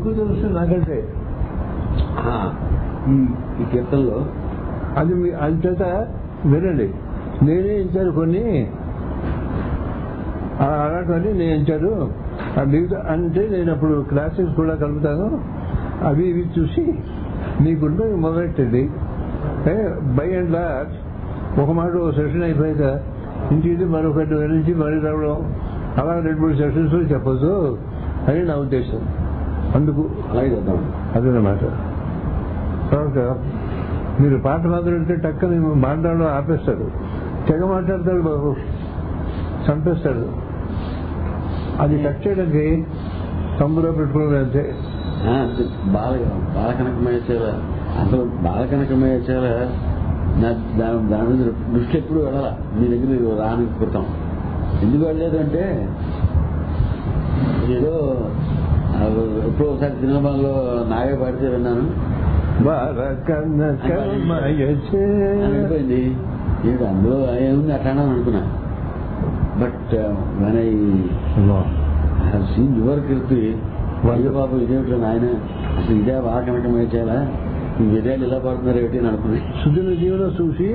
ఎక్కువ తెలుస్తుంది నాకంటే ఈ కీర్తనలో. అది అది చేత వినండి. నేనే ఇచ్చాను కొన్ని అలాంటివన్నీ నేను ఇచ్చాను. అంటే నేను అప్పుడు క్లాసెస్ కూడా కలుపుతాను. అవి ఇవి చూసి మీకుంటూ మొదలెట్టండి. బై అండ్ లార్జ్ ఒక మాట సెషన్ అయిపోయాక ఇంటికి మరొకటి నుంచి మరీ రావడం అలా 2-3 సెషన్స్ చెప్పచ్చు అని నా ఉద్దేశం. అందుకు అలాగే అదనమాట. తర్వాత మీరు పాట మాట్లాడితే టక్కని మాట్లాడడం ఆపేస్తాడు, తెగ మాట్లాడతాడు బాబు, చంపేస్తాడు. అది కట్ చేయడానికి తమ్ములో పెట్టుకుని అంతే. బాలకనకమేశ్వర అసలు బాలకనకమేశ్వర దాని మీద దృష్టి ఎప్పుడు వెళ్ళాల. మీ దగ్గర రానికి కృతం ఎందుకు వెళ్ళలేదు అంటే ఏదో ఎప్పుడో ఒకసారి సినిమాలో నాగే పాడితే విన్నాను. అనిపోయింది ఏంటి అందులో ఏముంది అట్లా అనుకున్నా. But when I have seen your Keerthi Babu ఇదేమిటో నాయన అసలు ఇదే బాగా కనకం వేసేలా ఈ విజయాలు ఇలా పడుతున్నారు ఏమిటి అని అనుకున్నాయి. సుజన జీవనం చూసి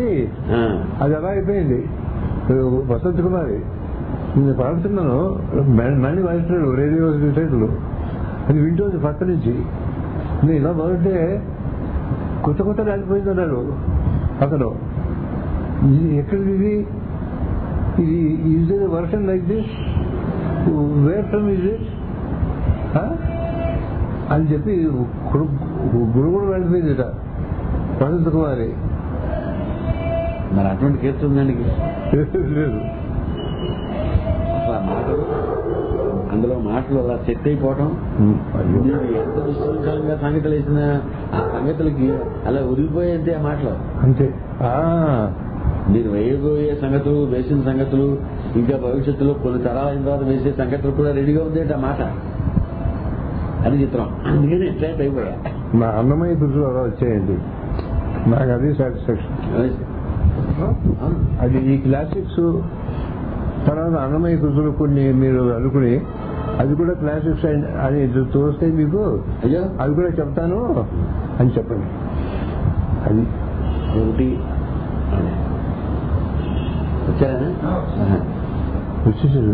అది ఎలా అయిపోయింది. వసంత్ కుమారి నేను పాడుతున్నాను, మళ్ళీ వాయిస్తున్నాడు రేడియో రిసైట్లు, అది వింటుంది పక్క నుంచి. నేను ఇలా బాగుంటే కొత్త కొత్త రాలిపోయింది అన్నాడు అతను. ఎక్కడిది ఇది? ఇది is the version like this, where from is it అని చెప్పి గురుగుడు వెళ్ళిపోయింది వసంత కుమారి. మరి అటువంటి కీర్తుందండి లేదు. అసలు మాటలు అందులో మాటలు అలా సెట్ అయిపోవటం, ఎంత విశ్వసంగా సంగతులు వేసిన ఆ సంగతులకి అలా ఉరిగిపోయేంతే ఆ మాటలు అంతే. మీరు వేయబోయే సంగతులు, వేసిన సంగతులు, ఇంకా భవిష్యత్తులో కొన్ని తరాలైన తర్వాత వేసే సంగతులు కూడా రెడీగా ఉంది ఆ మాట. అది చిత్రం. అందుకని ఎట్లయితే అయిపోయా. మా అన్నమయ్య గుర్తులు అలా వచ్చాయండి, నాకు అది సాటిస్ఫాక్షన్. అది ఈ క్లాసిక్స్ తర్వాత అన్నమయ్య గుర్తులు కొన్ని మీరు అనుకుని అది కూడా క్లాసిక్స్ అని తోస్తే మీకు అది కూడా చెప్తాను అని చెప్పండి. అది ఒకటి వచ్చేసారు.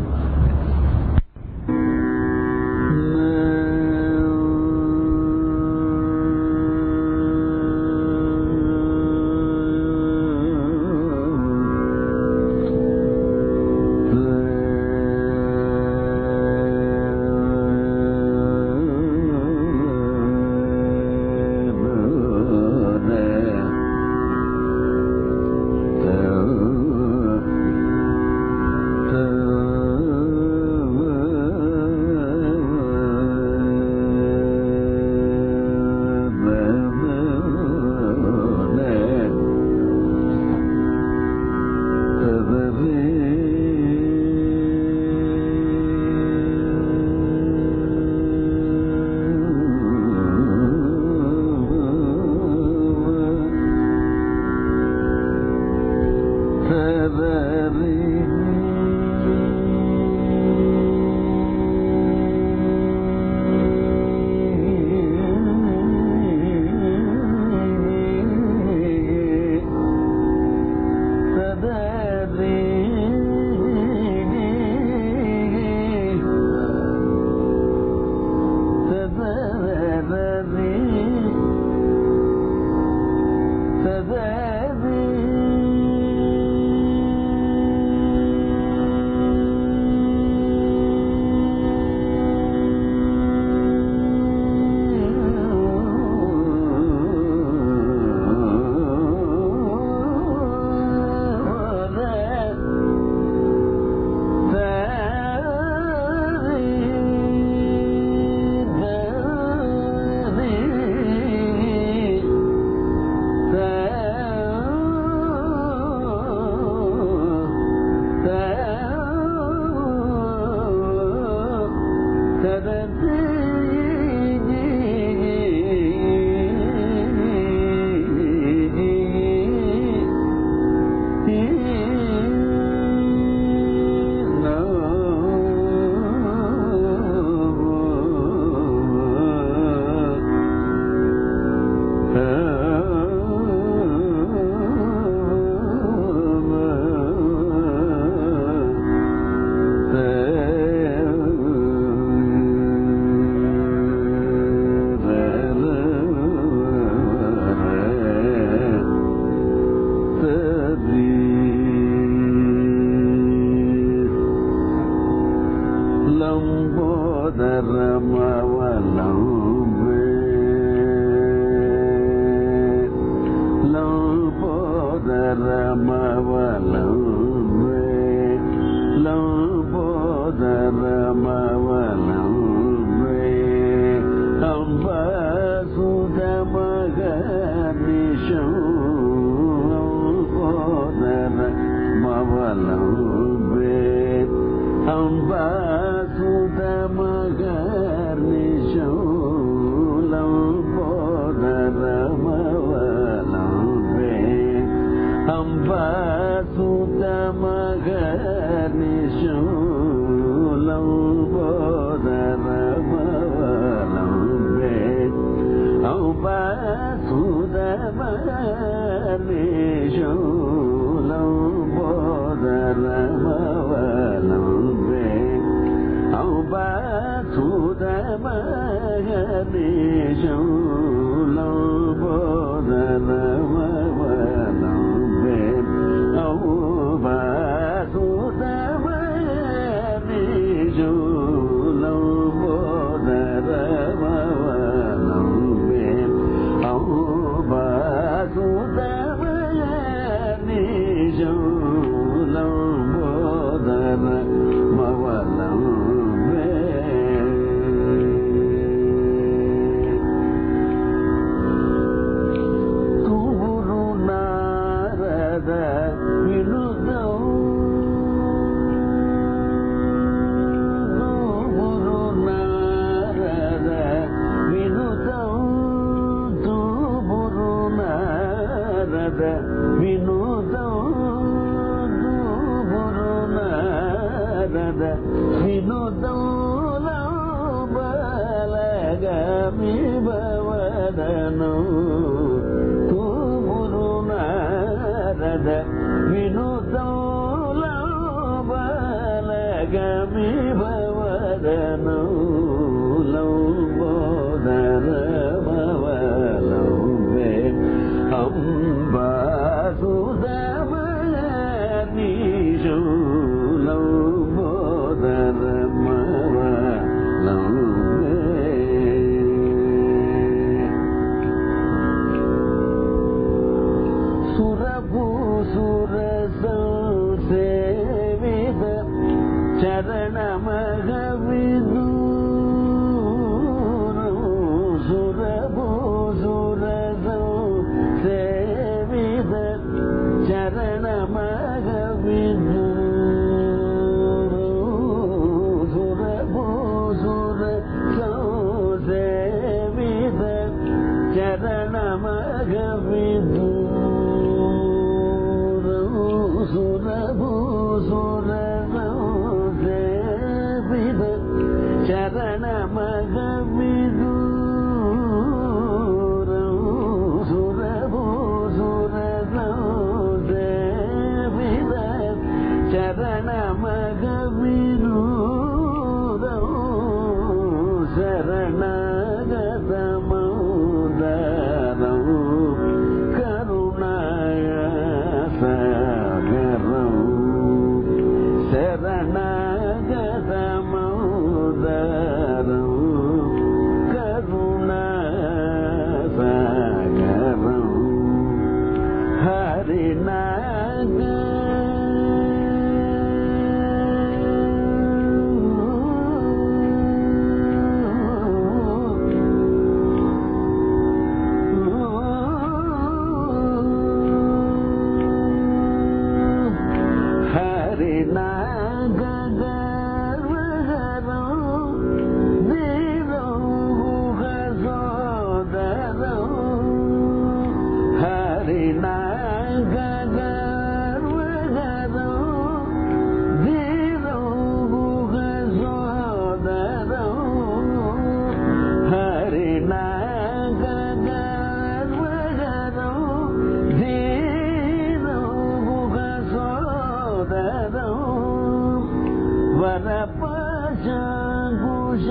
వరపశంకుశ